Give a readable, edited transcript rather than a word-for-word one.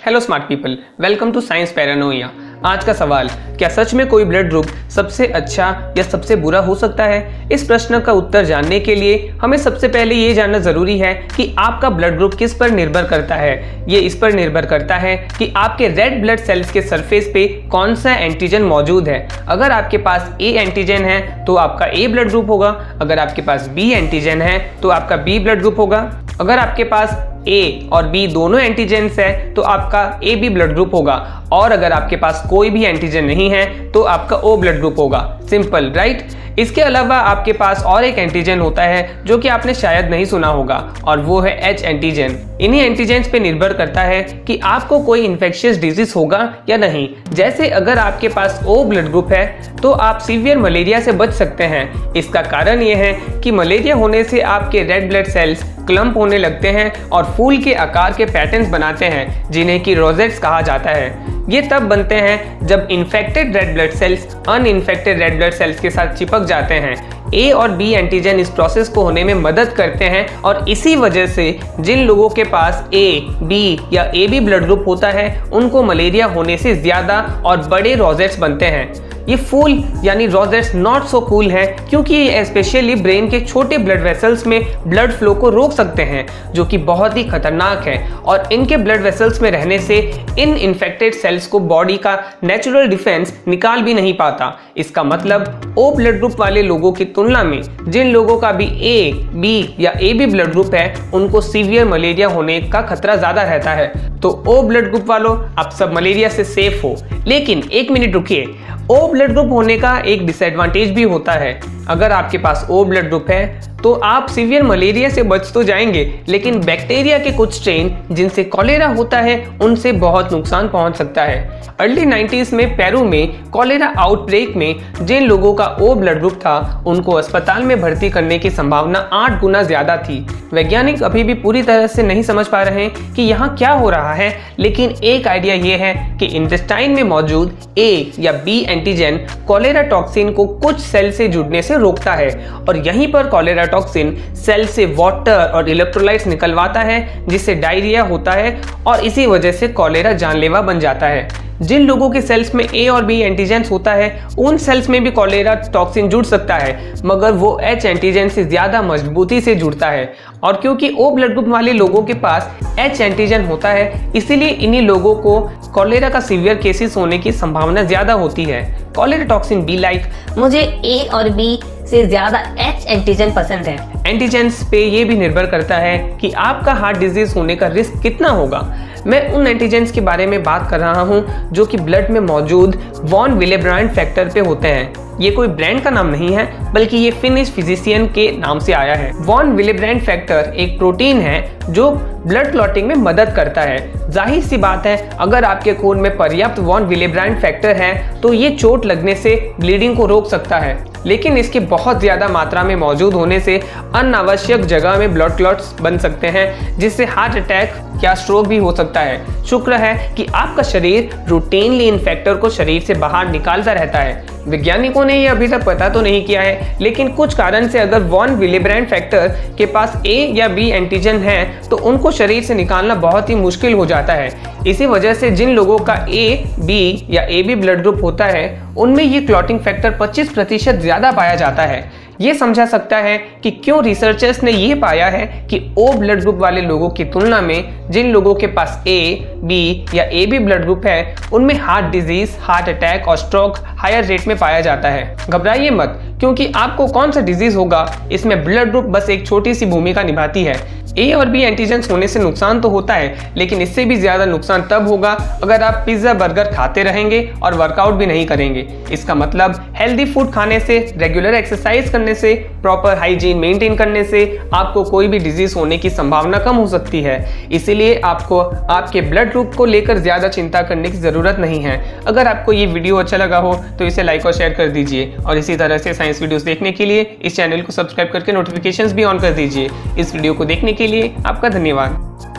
Hello smart people, welcome to science paranoia. आज का सवाल, क्या सच में कोई ब्लड ग्रुप सबसे अच्छा या सबसे बुरा हो सकता है? इस प्रश्न का उत्तर जानने के लिए हमें सबसे पहले ये जानना जरूरी है कि आपका ब्लड ग्रुप किस पर निर्भर करता है। ये इस पर निर्भर करता है कि आपके रेड ब्लड सेल्स के सरफेस पे कौन सा एंटीजन मौजूद है। अगर आपके पास ए एंटीजन है तो आपका ए ब्लड ग्रुप होगा, अगर आपके पास बी एंटीजन है तो आपका बी ब्लड ग्रुप होगा, अगर आपके पास ए और बी दोनों एंटीजेंस है तो आपका ए बी ब्लड ग्रुप होगा, और अगर आपके पास कोई भी एंटीजन नहीं है तो आपका ओ ब्लड ग्रुप होगा। Simple, right? इसके अलावा आपके पास और एक एंटीजन होता है जो कि आपने शायद नहीं सुना होगा, और वो है एच एंटीजन। इन्हीं एंटीजेंस पे निर्भर करता है कि आपको कोई इन्फेक्शियस डिजीज होगा या नहीं। जैसे अगर आपके पास ओ ब्लड ग्रुप है तो आप सीवियर मलेरिया से बच सकते हैं। इसका कारण ये है कि मलेरिया होने से आपके रेड ब्लड सेल्स क्लम्प होने लगते हैं और फूल के आकार के पैटर्न्स बनाते हैं, जिन्हें कि रोजेट्स कहा जाता है। ये तब बनते हैं जब infected red blood cells uninfected red blood cells के साथ चिपक जाते हैं। ए और बी एंटीजन इस प्रोसेस को होने में मदद करते हैं, और इसी वजह से जिन लोगों के पास ए, बी या ए बी ब्लड ग्रुप होता है उनको मलेरिया होने से ज्यादा और बड़े रोजेट्स बनते हैं। ये फूल यानी रोजेट्स नॉट सो कूल है, क्योंकि ये स्पेशली ब्रेन के छोटे ब्लड वेसल्स में ब्लड फ्लो को रोक सकते हैं, जो कि बहुत ही खतरनाक है। और इनके ब्लड वेसल्स में रहने से इन इन्फेक्टेड सेल्स को बॉडी का नेचुरल डिफेंस निकाल भी नहीं पाता। इसका मतलब ओ ब्लड ग्रुप वाले लोगों की तुलना में जिन लोगों का भी ए, बी या ए बी ब्लड ग्रुप है उनको सीवियर मलेरिया होने का खतरा ज्यादा रहता है। तो ओ ब्लड ग्रुप वालों, आप सब मलेरिया से सेफ हो। लेकिन एक मिनट रुकिए, ओ ब्लड ग्रुप होने का एक डिसएडवांटेज भी होता है। अगर आपके पास ओ ब्लड ग्रुप है तो आप सीवियर मलेरिया से बच तो जाएंगे, लेकिन बैक्टीरिया के कुछ स्ट्रेन जिनसे कॉलेरा होता है उनसे बहुत नुकसान पहुंच सकता है। अर्ली 90s में पेरू में कॉलेरा आउटब्रेक में जिन लोगों का ओ ब्लड ग्रुप था उनको अस्पताल में भर्ती करने की संभावना 8 गुना ज्यादा थी। वैज्ञानिक अभी भी पूरी तरह से नहीं समझ पा रहे हैं कि यहाँ क्या हो रहा है, लेकिन एक आइडिया ये है कि इंटेस्टाइन में मौजूद ए या बी एंटीजन कॉलेरा टॉक्सिन को कुछ सेल से जुड़ने से रोकता है, और यहीं पर कॉलेरा टॉक्सिन सेल से वाटर और इलेक्ट्रोलाइट्स निकलवाता है, जिससे डायरिया होता है और इसी वजह से कॉलेरा जानलेवा बन जाता है। जिन लोगों के सेल्स में ए और बी एंटीजेंस होता है उन सेल्स में भी कॉलेरा टॉक्सिन जुड़ सकता है, मगर वो एच एंटीजन से ज्यादा मजबूती से जुड़ता है। और क्योंकि ओ ब्लड ग्रुप वाले लोगों के पास एच एंटीजन होता है, इसीलिए इन्हीं लोगों को कॉलेरा का सीवियर केसेस होने की संभावना ज्यादा होती है। कॉलेरा टॉक्सिन बी लाइक, मुझे ए और बी से ज्यादा एच एंटीजन पसंद है। एंटीजेंस पे ये भी निर्भर करता है कि आपका हार्ट डिजीज होने का रिस्क कितना होगा। मैं उन एंटीजेंस के बारे में बात कर रहा हूं जो कि ब्लड में मौजूद वॉन विलेब्रांड फैक्टर पे होते हैं। ये कोई ब्रांड का नाम नहीं है, बल्कि ये फिनिश फिजिशियन के नाम से आया है। वॉन विलेब्रांड फैक्टर एक प्रोटीन है जो ब्लड क्लॉटिंग में मदद करता है। जाहिर सी बात है, अगर आपके खून में पर्याप्त वॉन विलेब्रांड फैक्टर है तो ये चोट लगने से ब्लीडिंग को रोक सकता है, लेकिन इसके बहुत ज्यादा मात्रा में मौजूद होने से अनावश्यक जगह में ब्लड क्लॉट्स बन सकते हैं, जिससे हार्ट अटैक या स्ट्रोक भी हो सकता है। शुक्र है कि आपका शरीर रूटीनली इन फैक्टर को शरीर से बाहर निकालता रहता है। वैज्ञानिकों ने यह अभी तक पता तो नहीं किया है, लेकिन कुछ कारण से अगर वॉन विलेब्रांड फैक्टर के पास ए या बी एंटीजन है तो उनको शरीर से निकालना बहुत ही मुश्किल हो जाता है। इसी वजह से जिन लोगों का ए, बी या ए बी ब्लड ग्रुप होता है उनमें ये क्लॉटिंग फैक्टर 25% ज्यादा पाया जाता है। ये समझा सकता है कि क्यों रिसर्चर्स ने ये पाया है कि ओ ब्लड ग्रुप वाले लोगों की तुलना में जिन लोगों के पास ए, बी या ए बी ब्लड ग्रुप है उनमें हार्ट डिजीज, हार्ट अटैक और स्ट्रोक हायर रेट में पाया जाता है। घबराइए मत, क्योंकि आपको कौन सा डिजीज होगा इसमें ब्लड ग्रुप बस एक छोटी सी भूमिका निभाती है। ए और बी एंटीजेंस होने से नुकसान तो होता है, लेकिन इससे भी ज्यादा नुकसान तब होगा अगर आप पिज्जा बर्गर खाते रहेंगे और वर्कआउट भी नहीं करेंगे। इसका मतलब हेल्दी फूड खाने से, रेगुलर एक्सरसाइज करने से, प्रॉपर हाइजीन मेंटेन करने से आपको कोई भी डिजीज होने की संभावना कम हो सकती है। इसीलिए आपको आपके ब्लड ग्रुप को लेकर ज्यादा चिंता करने की जरूरत नहीं है। अगर आपको ये वीडियो अच्छा लगा हो तो इसे लाइक और शेयर कर दीजिए, और इसी तरह से साइंस वीडियोस देखने के लिए इस चैनल को सब्सक्राइब करके नोटिफिकेशंस भी ऑन कर दीजिए। इस वीडियो को देखने के लिए आपका धन्यवाद।